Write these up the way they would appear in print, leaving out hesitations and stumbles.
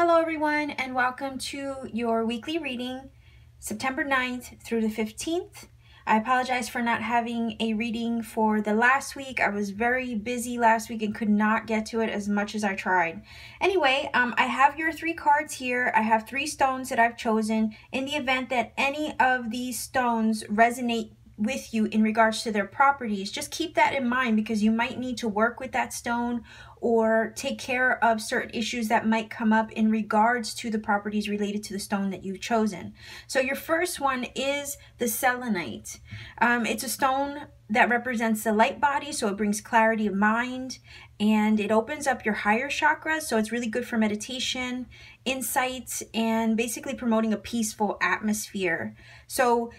Hello everyone, and welcome to your weekly reading, September 9th through the 15th. I apologize for not having a reading for the last week. I was very busy last week and could not get to it as much as I tried. Anyway, I have your 3 cards here. I have 3 stones that I've chosen. In the event that any of these stones resonate with you in regards to their properties, just keep that in mind because you might need to work with that stone or take care of certain issues that might come up in regards to the properties related to the stone that you've chosen. So your first one is the Selenite. It's a stone that represents the light body, so it brings clarity of mind and it opens up your higher chakras, so it's really good for meditation, insights, and basically promoting a peaceful atmosphere. So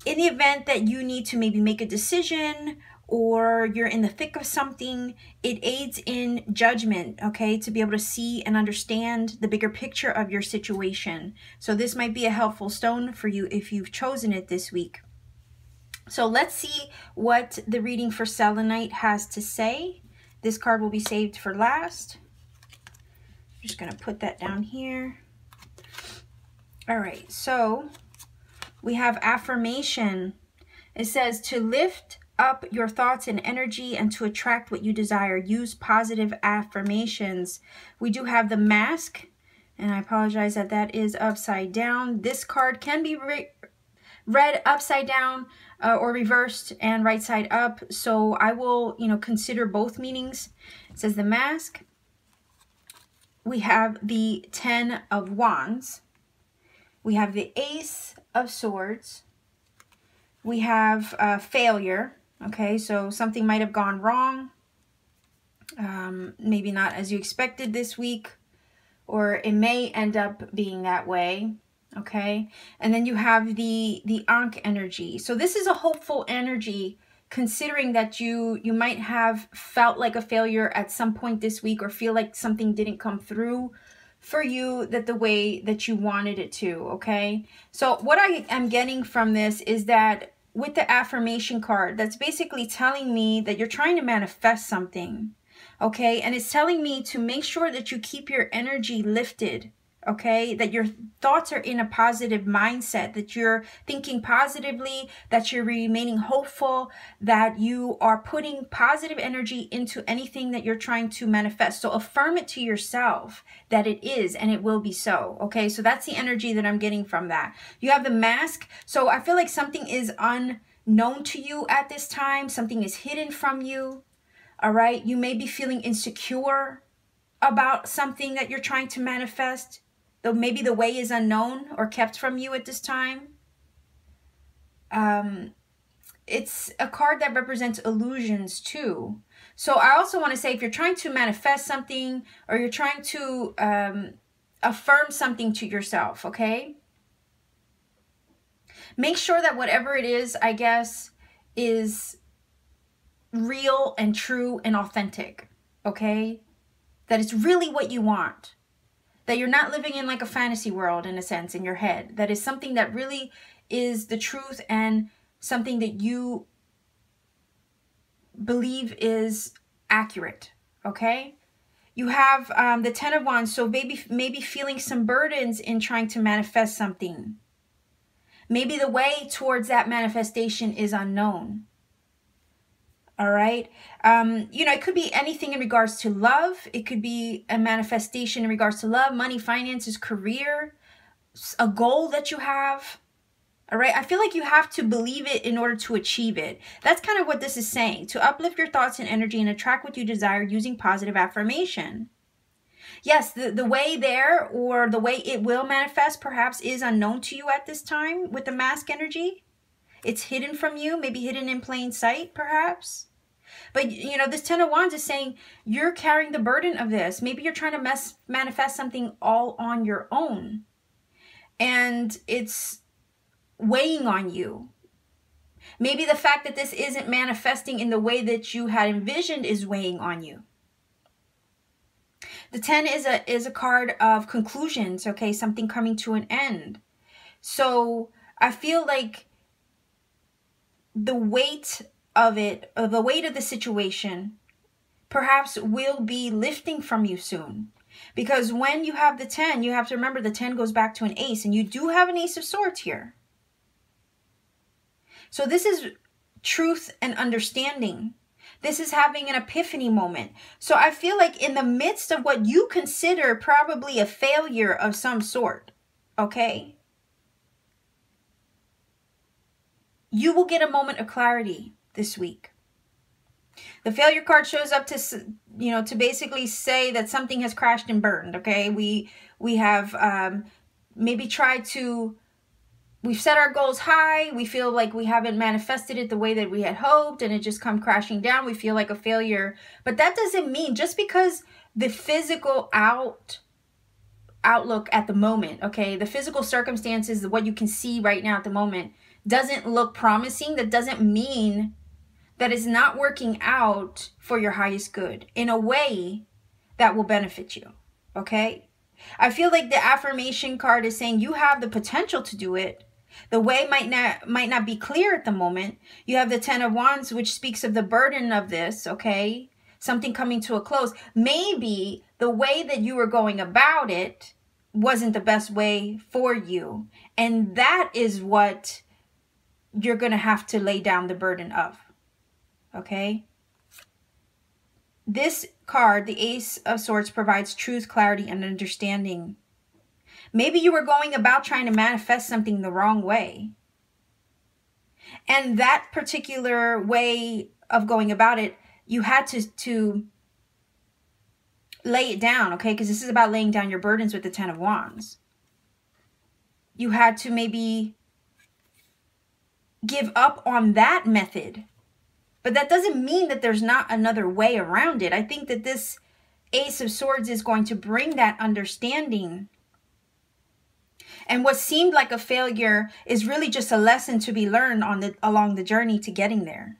in the event that you need to maybe make a decision or you're in the thick of something, it aids in judgment, okay, to be able to see and understand the bigger picture of your situation. So this might be a helpful stone for you if you've chosen it this week. So let's see what the reading for Selenite has to say. This card will be saved for last. I'm just going to put that down here. All right, so we have affirmation. It says to lift up your thoughts and energy and to attract what you desire. Use positive affirmations. We do have the mask, and I apologize that that is upside down. This card can be read upside down or reversed and right side up. So I will, consider both meanings. It says the mask. We have the 10 of Wands. We have the Ace of Swords. We have failure. Okay, so something might have gone wrong. Maybe not as you expected this week, or it may end up being that way. Okay, and then you have the Ankh energy. So this is a hopeful energy, considering that you might have felt like a failure at some point this week, or feel like something didn't come through for you that the way that you wanted it to. Okay, so what I am getting from this is that with the affirmation card, that's basically telling me that you're trying to manifest something. Okay, and it's telling me to make sure that you keep your energy lifted. Okay, that your thoughts are in a positive mindset, that you're thinking positively, that you're remaining hopeful, that you are putting positive energy into anything that you're trying to manifest. So affirm it to yourself that it is and it will be so. Okay, so that's the energy that I'm getting from that. You have the mask. So I feel like something is unknown to you at this time. Something is hidden from you. All right, you may be feeling insecure about something that you're trying to manifest, though maybe the way is unknown or kept from you at this time. It's a card that represents illusions too. So I also want to say, if you're trying to manifest something or you're trying to affirm something to yourself, okay, make sure that whatever it is, I guess, is real and true and authentic, okay? That it's really what you want. That you're not living in like a fantasy world, in a sense, in your head. That is something that really is the truth and something that you believe is accurate, okay? You have the 10 of Wands, so maybe feeling some burdens in trying to manifest something. Maybe the way towards that manifestation is unknown. All right. It could be anything in regards to love. It could be a manifestation in regards to love, money, finances, career, a goal that you have. All right. I feel like you have to believe it in order to achieve it. That's kind of what this is saying, to uplift your thoughts and energy and attract what you desire using positive affirmation. Yes, the way there, or the way it will manifest, perhaps is unknown to you at this time with the mask energy. It's hidden from you, maybe hidden in plain sight, perhaps. But, this 10 of Wands is saying you're carrying the burden of this. Maybe you're trying to manifest something all on your own. And it's weighing on you. Maybe the fact that this isn't manifesting in the way that you had envisioned is weighing on you. The 10 is a card of conclusions, okay? Something coming to an end. So I feel like the weight of it, or the weight of the situation, perhaps will be lifting from you soon. Because when you have the 10, you have to remember the 10 goes back to an ace, and you do have an Ace of Swords here. So this is truth and understanding. This is having an epiphany moment. So I feel like in the midst of what you consider probably a failure of some sort, okay, you will get a moment of clarity this week. The failure card shows up to, you know, to basically say that something has crashed and burned, okay? We have maybe tried to, we've set our goals high. We feel like we haven't manifested it the way that we had hoped, and it just come crashing down. We feel like a failure. But that doesn't mean, just because the physical outlook at the moment, okay, the physical circumstances, what you can see right now at the moment, doesn't look promising, that doesn't mean that it's not working out for your highest good in a way that will benefit you, okay? I feel like the affirmation card is saying you have the potential to do it. The way might not be clear at the moment. You have the 10 of Wands, which speaks of the burden of this, okay? Something coming to a close. Maybe the way that you were going about it wasn't the best way for you. And that is what you're going to have to lay down the burden of. Okay? This card, the Ace of Swords, provides truth, clarity, and understanding. Maybe you were going about trying to manifest something the wrong way. And that particular way of going about it, you had to lay it down, okay? Because this is about laying down your burdens with the 10 of Wands. You had to maybe give up on that method. But that doesn't mean that there's not another way around it. I think that this Ace of Swords is going to bring that understanding. And what seemed like a failure is really just a lesson to be learned along the journey to getting there.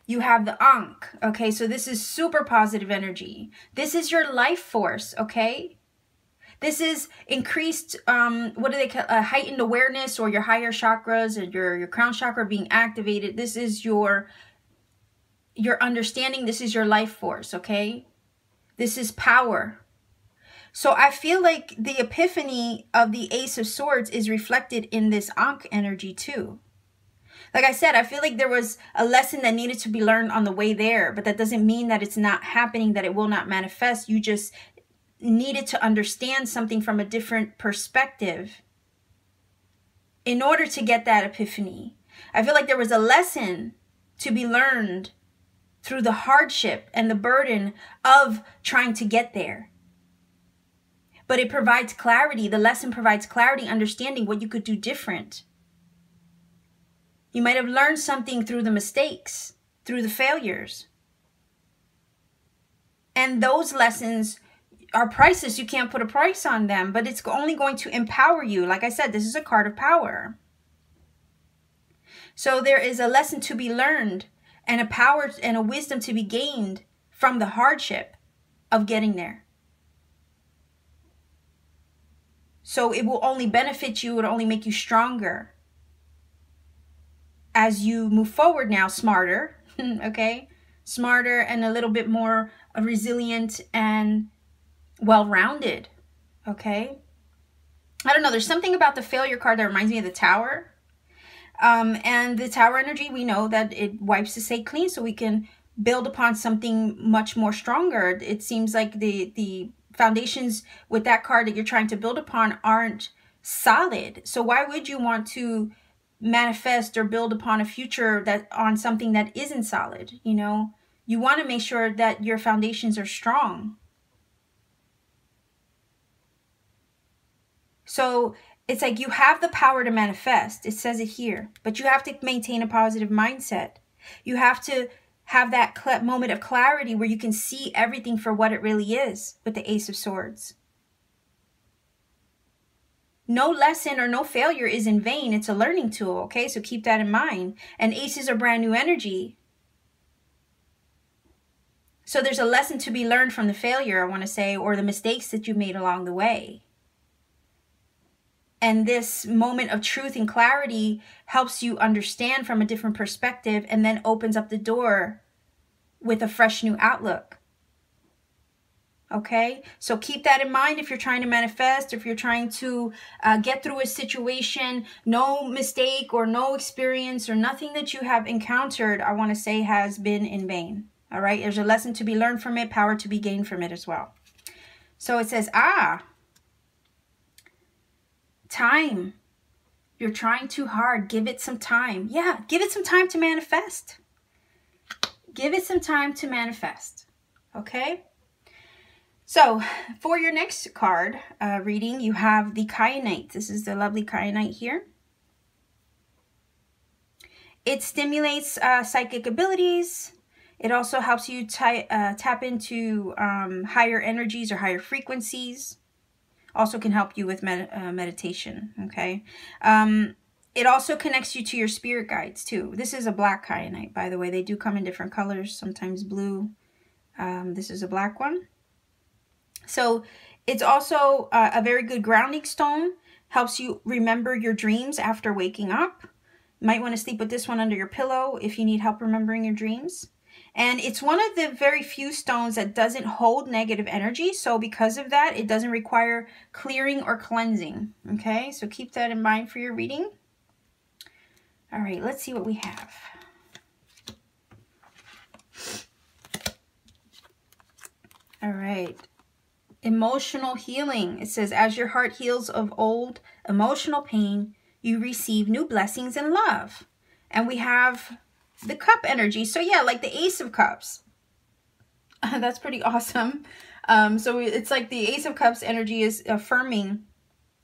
You have the Ankh, okay? So this is super positive energy. This is your life force, okay? This is increased, what do they call, heightened awareness, or your higher chakras, and your crown chakra being activated. This is your understanding. This is your life force, okay? This is power. So I feel like the epiphany of the Ace of Swords is reflected in this Ankh energy too. Like I said, I feel like there was a lesson that needed to be learned on the way there, but that doesn't mean that it's not happening, that it will not manifest. You just needed to understand something from a different perspective in order to get that epiphany. I feel like there was a lesson to be learned through the hardship and the burden of trying to get there. But it provides clarity. The lesson provides clarity, understanding what you could do different. You might have learned something through the mistakes, through the failures. And those lessons are priceless. You can't put a price on them, but it's only going to empower you. Like I said, this is a card of power. So there is a lesson to be learned, and a power and a wisdom to be gained from the hardship of getting there. So it will only benefit you. It'll only make you stronger as you move forward now, smarter, okay? Smarter and a little bit more resilient and well-rounded, okay? I don't know. There's something about the failure card that reminds me of the Tower. And the Tower energy, we know that it wipes the slate clean so we can build upon something much more stronger. It seems like the foundations with that card that you're trying to build upon aren't solid. So why would you want to manifest or build upon a future that on something that isn't solid? You know, you want to make sure that your foundations are strong. So it's like you have the power to manifest. It says it here, but you have to maintain a positive mindset. You have to have that moment of clarity where you can see everything for what it really is with the Ace of Swords. No lesson or no failure is in vain. It's a learning tool, okay? So keep that in mind. And aces are brand new energy. So there's a lesson to be learned from the failure, I want to say, or the mistakes that you made along the way. And this moment of truth and clarity helps you understand from a different perspective, and then opens up the door with a fresh new outlook. Okay, so keep that in mind if you're trying to manifest, if you're trying to get through a situation. No mistake or no experience or nothing that you have encountered, I want to say, has been in vain. All right, there's a lesson to be learned from it, power to be gained from it as well. So it says, time. You're trying too hard. Give it some time. Yeah, give it some time to manifest. Give it some time to manifest. Okay? So, for your next card reading, you have the Kyanite. This is the lovely Kyanite here. It stimulates psychic abilities. It also helps you tap into higher energies or higher frequencies. Also can help you with meditation, okay? It also connects you to your spirit guides, too. This is a black Kyanite, by the way. They do come in different colors, sometimes blue. This is a black one. So it's also a very good grounding stone. Helps you remember your dreams after waking up. You might want to sleep with this one under your pillow if you need help remembering your dreams. And it's one of the very few stones that doesn't hold negative energy. So because of that, it doesn't require clearing or cleansing. Okay, so keep that in mind for your reading. All right, let's see what we have. All right. Emotional healing. It says, as your heart heals of old emotional pain, you receive new blessings and love. And we have the cup energy. So yeah, like the Ace of Cups. That's pretty awesome. So it's like the Ace of Cups energy is affirming,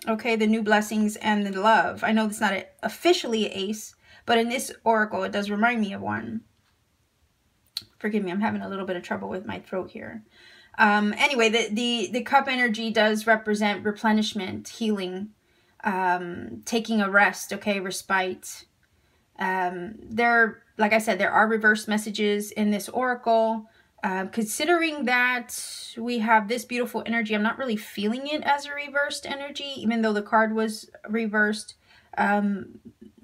okay, the new blessings and the love. I know it's not officially an ace, but in this oracle, it does remind me of one. Forgive me, I'm having a little bit of trouble with my throat here. Anyway, the cup energy does represent replenishment, healing, taking a rest, okay, respite. Like I said, there are reverse messages in this oracle. Considering that we have this beautiful energy, I'm not really feeling it as a reversed energy, even though the card was reversed.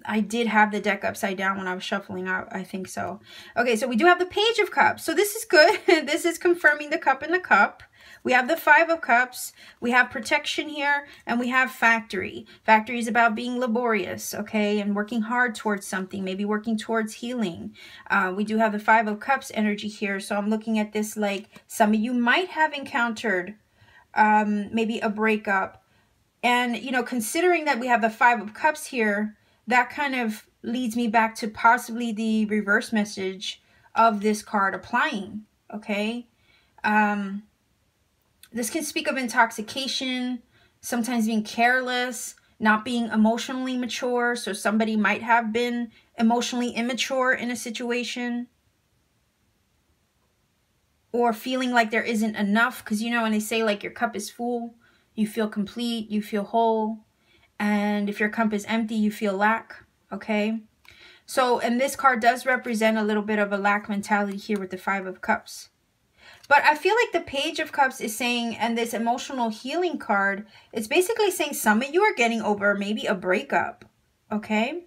I did have the deck upside down when I was shuffling out. I think so. Okay, so we do have the Page of Cups. So this is good. This is confirming the cup in the cup. We have the Five of Cups. We have protection here. And we have factory. Factory is about being laborious, okay? And working hard towards something. Maybe working towards healing. We do have the Five of Cups energy here. So I'm looking at this like some of you might have encountered maybe a breakup. And, you know, considering that we have the Five of Cups here, that kind of leads me back to possibly the reverse message of this card applying, okay? This can speak of intoxication, sometimes being careless, not being emotionally mature. So somebody might have been emotionally immature in a situation. Or feeling like there isn't enough. Because, you know, when they say like your cup is full, you feel complete, you feel whole. And if your cup is empty, you feel lack, okay? So, and this card does represent a little bit of a lack mentality here with the Five of Cups. But I feel like the Page of Cups is saying, and this emotional healing card, it's basically saying some of you are getting over maybe a breakup, okay?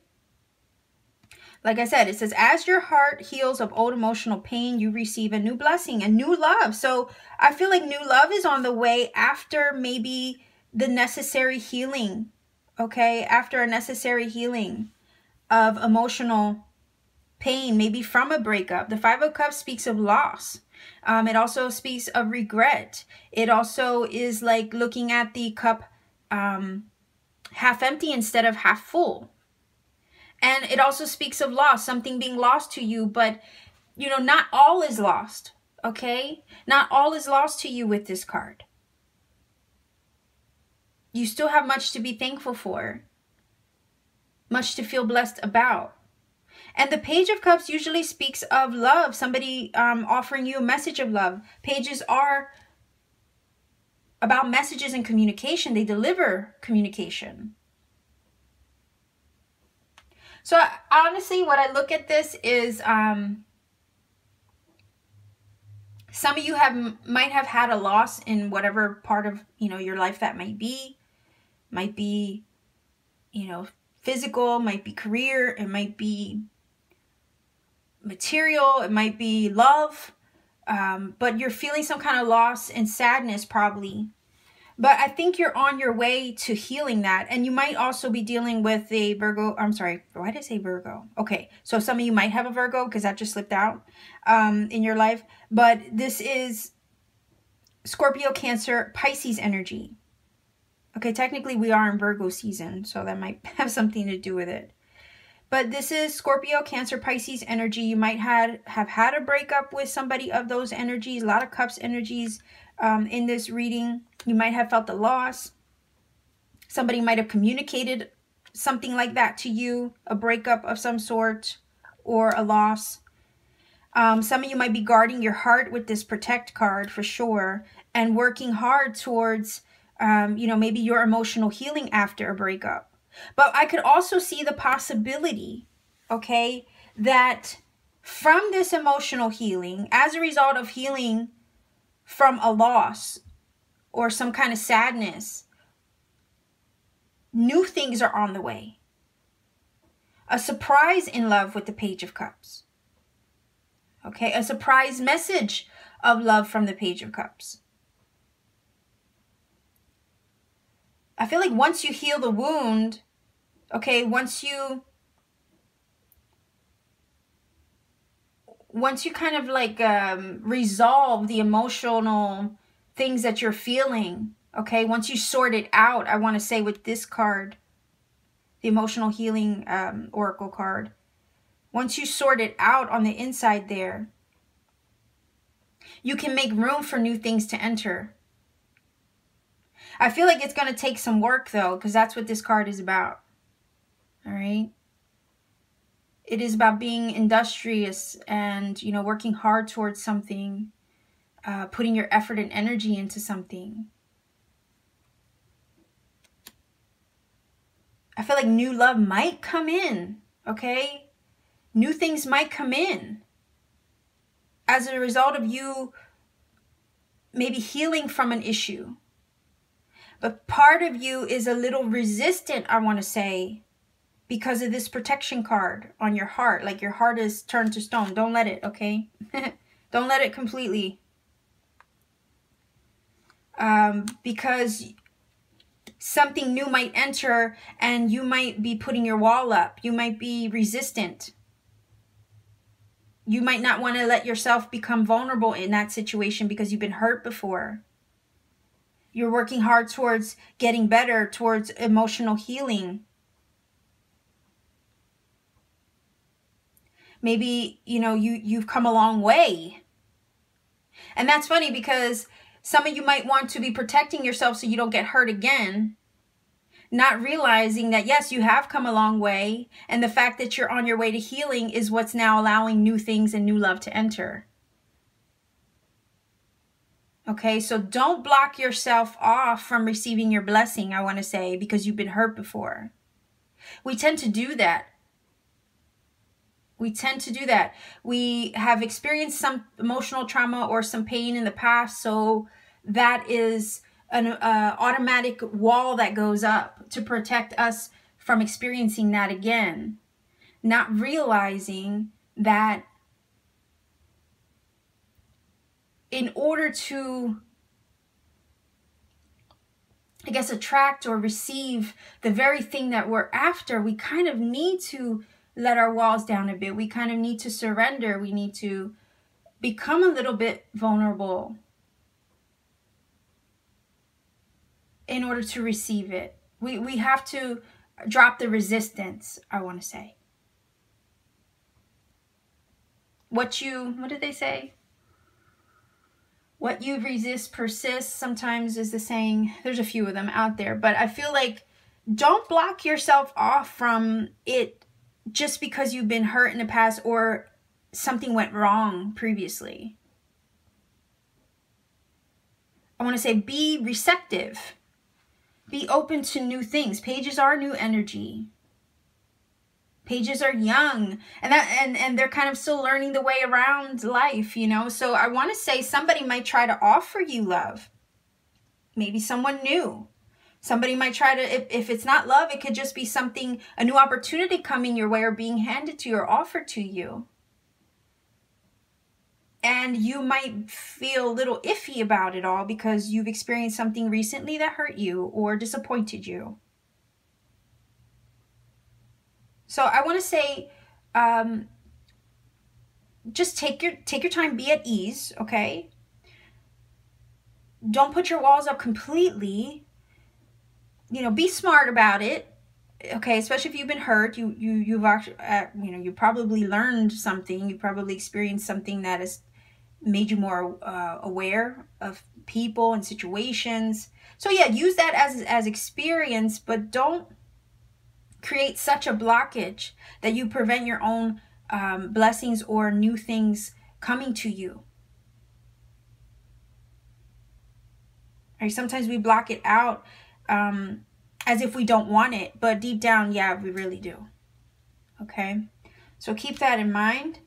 Like I said, it says, as your heart heals of old emotional pain, you receive a new blessing, a new love. So I feel like new love is on the way after maybe the necessary healing. Okay, after a necessary healing of emotional pain, maybe from a breakup. The Five of Cups speaks of loss. It also speaks of regret. It also is like looking at the cup half empty instead of half full. And it also speaks of loss, something being lost to you, but, you know, not all is lost, okay? Not all is lost to you with this card. You still have much to be thankful for, much to feel blessed about. And the Page of Cups usually speaks of love, somebody offering you a message of love. Pages are about messages and communication. They deliver communication. So honestly, what I look at this is some of you might have had a loss in whatever part of, you know, your life that might be. Might be, you know, physical, might be career, it might be material, it might be love. But you're feeling some kind of loss and sadness probably. But I think you're on your way to healing that. And you might also be dealing with a Virgo. I'm sorry. Why did I say Virgo? Okay. So some of you might have a Virgo because that just slipped out in your life. But this is Scorpio, Cancer, Pisces energy. Okay. Technically, we are in Virgo season, so that might have something to do with it. But this is Scorpio, Cancer, Pisces energy. You might have had a breakup with somebody of those energies. A lot of Cups energies in this reading. You might have felt a loss. Somebody might have communicated something like that to you. A breakup of some sort or a loss. Some of you might be guarding your heart with this Protect card for sure. And working hard towards, maybe your emotional healing after a breakup. But I could also see the possibility, okay, that from this emotional healing, as a result of healing from a loss or some kind of sadness, new things are on the way. A surprise in love with the Page of Cups. Okay, a surprise message of love from the Page of Cups. I feel like once you heal the wound, okay, once you kind of like resolve the emotional things that you're feeling, okay, once you sort it out, I want to say with this card, the emotional healing oracle card, once you sort it out on the inside there, you can make room for new things to enter. I feel like it's going to take some work though, because that's what this card is about. All right. It is about being industrious and, working hard towards something, putting your effort and energy into something. I feel like new love might come in, okay? New things might come in as a result of you maybe healing from an issue. But part of you is a little resistant, I want to say, because of this protection card on your heart. Like your heart is turned to stone. Don't let it, okay? Don't let it completely. Because something new might enter and you might be putting your wall up. You might be resistant. You might not want to let yourself become vulnerable in that situation because you've been hurt before. You're working hard towards getting better, towards emotional healing. Maybe, you've come a long way. And that's funny because some of you might want to be protecting yourself so you don't get hurt again. Not realizing that, yes, you have come a long way. And the fact that you're on your way to healing is what's now allowing new things and new love to enter. Okay, so don't block yourself off from receiving your blessing, I want to say, because you've been hurt before. We tend to do that. We have experienced some emotional trauma or some pain in the past, so that is an automatic wall that goes up to protect us from experiencing that again. Not realizing that in order to, attract or receive the very thing that we're after, we kind of need to let our walls down a bit. We kind of need to surrender. We need to become a little bit vulnerable in order to receive it. We have to drop the resistance, I want to say. What did they say? What you resist persists sometimes is the saying. There's a few of them out there, but I feel like don't block yourself off from it just because you've been hurt in the past or something went wrong previously. I want to say be receptive. Be open to new things. Pages are new energy. Pages are young, and they're kind of still learning the way around life, So I want to say somebody might try to offer you love. Maybe someone new. Somebody might try to, if it's not love, it could just be something, a new opportunity coming your way or being handed to you or offered to you. And you might feel a little iffy about it all because you've experienced something recently that hurt you or disappointed you. So I want to say, just take your time, be at ease, okay? Don't put your walls up completely. You know, be smart about it, okay? Especially if you've been hurt, you've actually, you probably learned something. You probably experienced something that has made you more aware of people and situations. So yeah, use that as experience, but don't create such a blockage that you prevent your own blessings or new things coming to you. Right? Sometimes we block it out as if we don't want it, but deep down, yeah, we really do. Okay, so keep that in mind.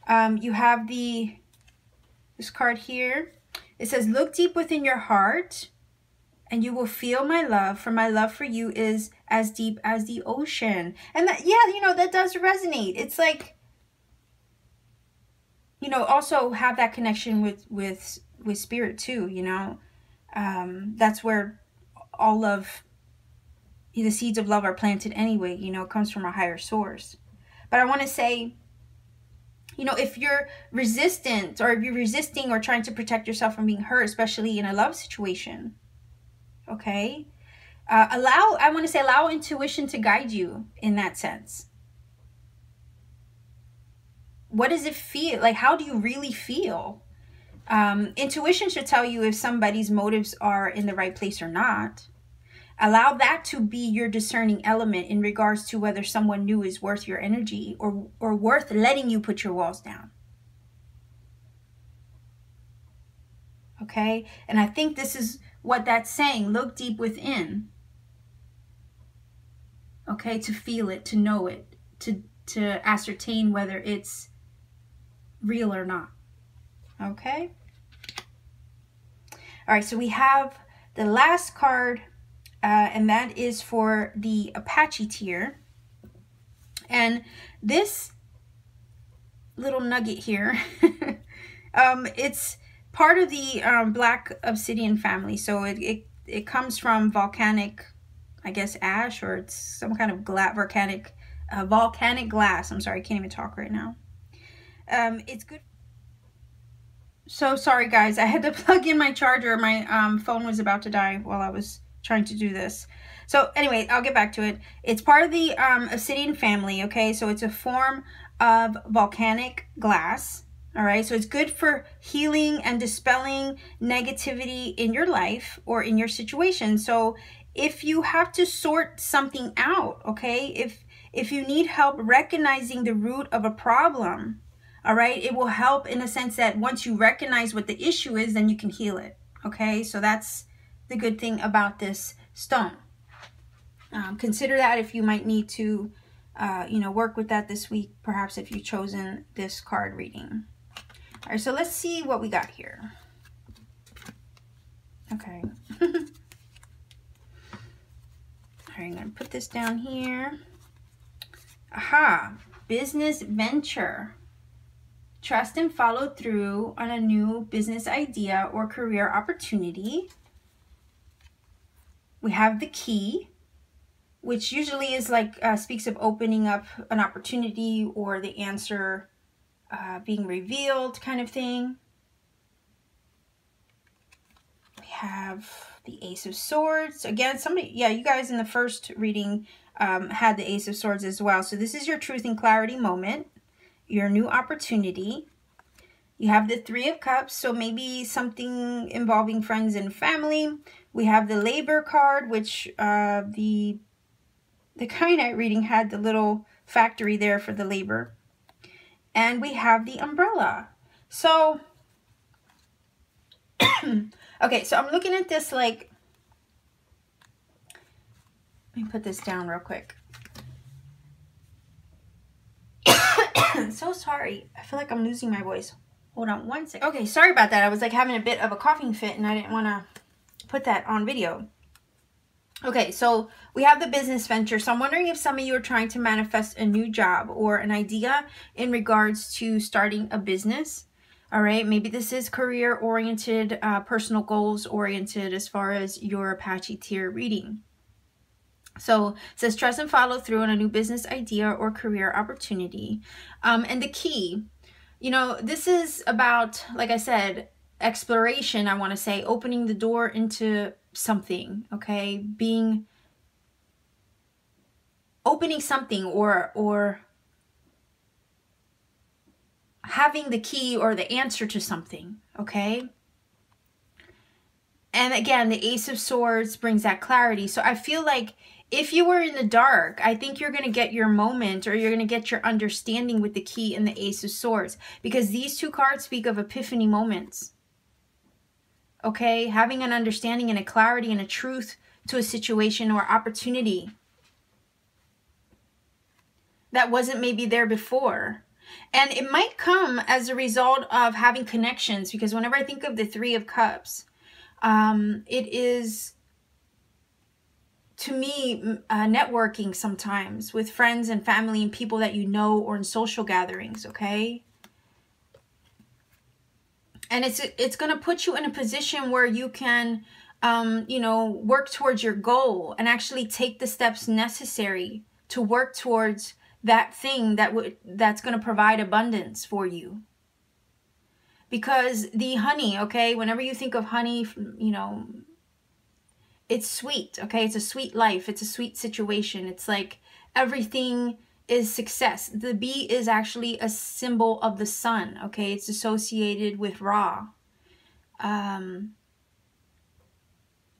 You have this card here. It says, look deep within your heart and you will feel my love, for my love for you is as deep as the ocean. And that, yeah, you know, that does resonate. It's like, you know, also have that connection with spirit too, you know. That's where all of the seeds of love are planted anyway, you know, it comes from a higher source. But I want to say, you know, if you're resistant or if you're resisting or trying to protect yourself from being hurt, especially in a love situation, okay, I want to say allow intuition to guide you in that sense. What does it feel like? How do you really feel? Intuition should tell you if somebody's motives are in the right place or not. Allow that to be your discerning element in regards to whether someone new is worth your energy or worth letting you put your walls down. Okay? And I think this is what that's saying. Look deep within. Okay? To feel it, to know it, to ascertain whether it's real or not. Okay? All right, so we have the last card, and that is for the Apache tier. And this little nugget here, it's part of the black obsidian family. So it comes from volcanic, I guess, ash, or it's some kind of volcanic glass. I'm sorry, I can't even talk right now. It's good. So sorry guys, I had to plug in my charger. My phone was about to die while I was trying to do this. So anyway, I'll get back to it. It's part of the obsidian family, okay? So it's a form of volcanic glass, all right? So it's good for healing and dispelling negativity in your life or in your situation. So if you have to sort something out, okay? If you need help recognizing the root of a problem, all right, it will help in the sense that once you recognize what the issue is, then you can heal it, okay? So that's the good thing about this stone. Consider that if you might need to, you know, work with that this week, perhaps if you've chosen this card reading. All right, so let's see what we got here. Okay. All right, I'm going to put this down here. Aha, business venture. Trust and follow through on a new business idea or career opportunity. We have the key, which usually is like, speaks of opening up an opportunity or the answer being revealed kind of thing. We have the Ace of Swords. Again, somebody, yeah, you guys in the first reading had the Ace of Swords as well. So this is your truth and clarity moment, your new opportunity. You have the Three of Cups, so maybe something involving friends and family. We have the Labor card, which the Kyanite reading had the little factory there for the labor. And we have the Umbrella. So, okay, so I'm looking at this like, let me put this down real quick. So sorry. I feel like I'm losing my voice. Hold on one second. Okay, sorry about that. I was like having a bit of a coughing fit and I didn't want to put that on video. Okay, so we have the business venture. So I'm wondering if some of you are trying to manifest a new job or an idea in regards to starting a business. All right, maybe this is career-oriented, personal goals-oriented as far as your Apache tier reading. So it says trust and follow through on a new business idea or career opportunity. And the key, you know, this is about, like I said, exploration, I want to say, opening the door into something, okay? Opening something or having the key or the answer to something, okay? And again, the Ace of Swords brings that clarity. So I feel like if you were in the dark, I think you're going to get your moment, or you're going to get your understanding with the key and the Ace of Swords, because these two cards speak of epiphany moments. Okay? Having an understanding and a clarity and a truth to a situation or opportunity that wasn't maybe there before. And it might come as a result of having connections, because whenever I think of the Three of Cups, it is, to me, networking sometimes with friends and family and people that you know, or in social gatherings, okay? And it's going to put you in a position where you can, you know, work towards your goal and actually take the steps necessary to work towards that thing that's going to provide abundance for you. Because the honey, okay, whenever you think of honey, you know, it's sweet, okay? It's a sweet life. It's a sweet situation. It's like everything is success. The bee is actually a symbol of the sun, okay? It's associated with Ra. And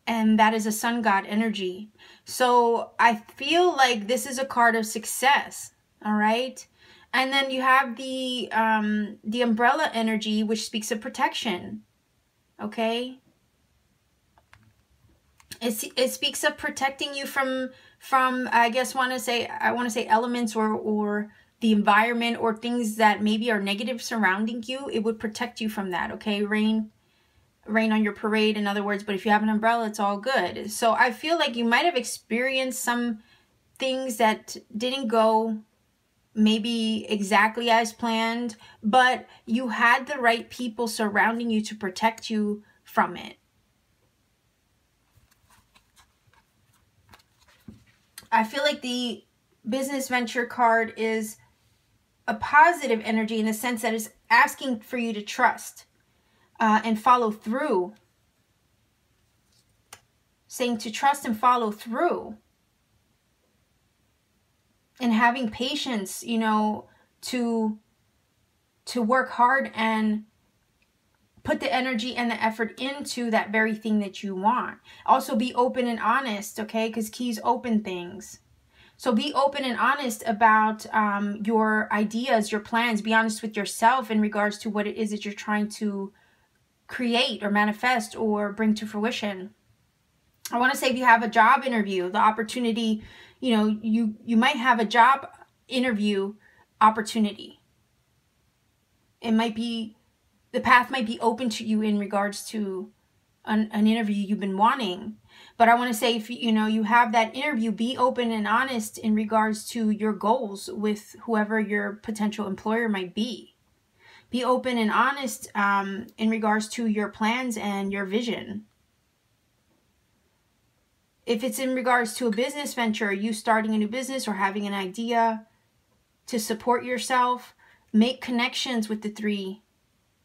that is a sun god energy. So I feel like this is a card of success, all right? And then you have the umbrella energy, which speaks of protection, okay? It speaks of protecting you from I guess I want to say elements or the environment or things that maybe are negative surrounding you. It would protect you from that, okay? Rain on your parade, in other words. But if you have an umbrella, it's all good. So I feel like you might have experienced some things that didn't go maybe exactly as planned, but you had the right people surrounding you to protect you from it. I feel like the business venture card is a positive energy in the sense that it's asking for you to trust and follow through. Saying to trust and follow through. And having patience, you know, to work hard and put the energy and the effort into that very thing that you want. Also be open and honest, okay? Because keys open things. So be open and honest about your ideas, your plans. Be honest with yourself in regards to what it is that you're trying to create or manifest or bring to fruition. I want to say if you have a job interview, the opportunity, you know, you might have a job interview opportunity. It might be, the path might be open to you in regards to an interview you've been wanting. But I want to say, if you know you have that interview, be open and honest in regards to your goals with whoever your potential employer might be. Be open and honest in regards to your plans and your vision. If it's in regards to a business venture, you starting a new business or having an idea to support yourself, make connections with the Three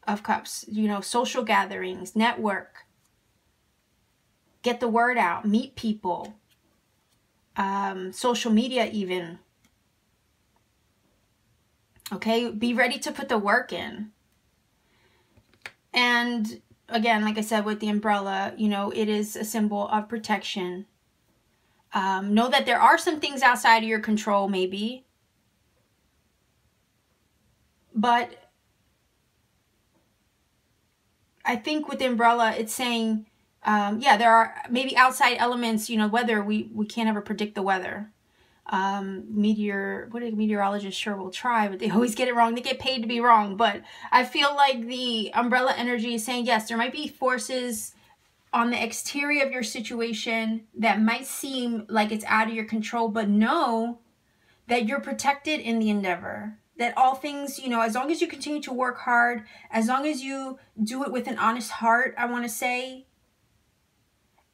of Cups. You know, social gatherings, network. Get the word out, meet people, social media even. Okay, be ready to put the work in. And again, like I said, with the umbrella, you know, it is a symbol of protection. Know that there are some things outside of your control, maybe. But I think with the umbrella, it's saying, yeah, there are maybe outside elements, you know, weather, we can't ever predict the weather. Meteorologists sure will try, but they always get it wrong. They get paid to be wrong. But I feel like the umbrella energy is saying, yes, there might be forces on the exterior of your situation that might seem like it's out of your control, but know that you're protected in the endeavor, that all things, you know, as long as you continue to work hard, as long as you do it with an honest heart, I want to say,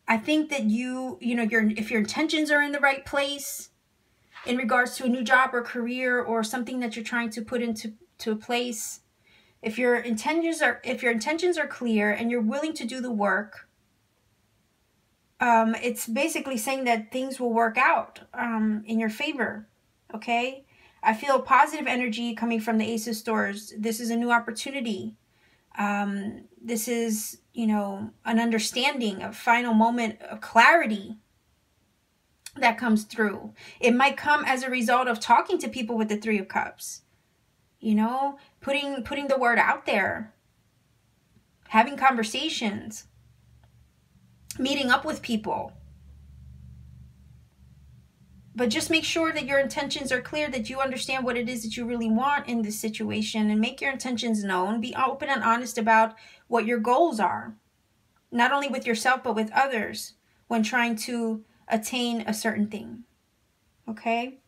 I think that you know, if your intentions are in the right place in regards to a new job or career or something that you're trying to put into a place, if your intentions are clear and you're willing to do the work, it's basically saying that things will work out in your favor. Okay, I feel positive energy coming from the Ace of Swords. This is a new opportunity. This is, you know, an understanding, a final moment of clarity that comes through. It might come as a result of talking to people with the Three of Cups. You know, putting the word out there, having conversations, meeting up with people. But just make sure that your intentions are clear, that you understand what it is that you really want in this situation, and make your intentions known. Be open and honest about what your goals are, not only with yourself, but with others when trying to attain a certain thing. Okay?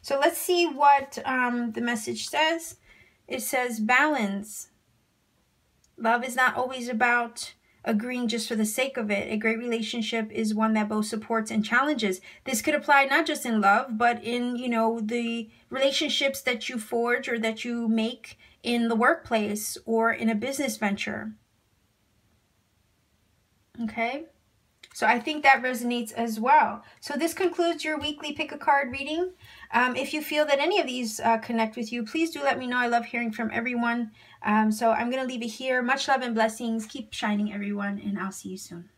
So let's see what the message says. It says balance. Love is not always about agreeing just for the sake of it. A great relationship is one that both supports and challenges. This could apply not just in love, but in, you know, the relationships that you forge or that you make in the workplace or in a business venture. Okay? So I think that resonates as well. So this concludes your weekly pick a card reading. If you feel that any of these connect with you, please do let me know. I love hearing from everyone. So I'm going to leave it here. Much love and blessings. Keep shining, everyone, and I'll see you soon.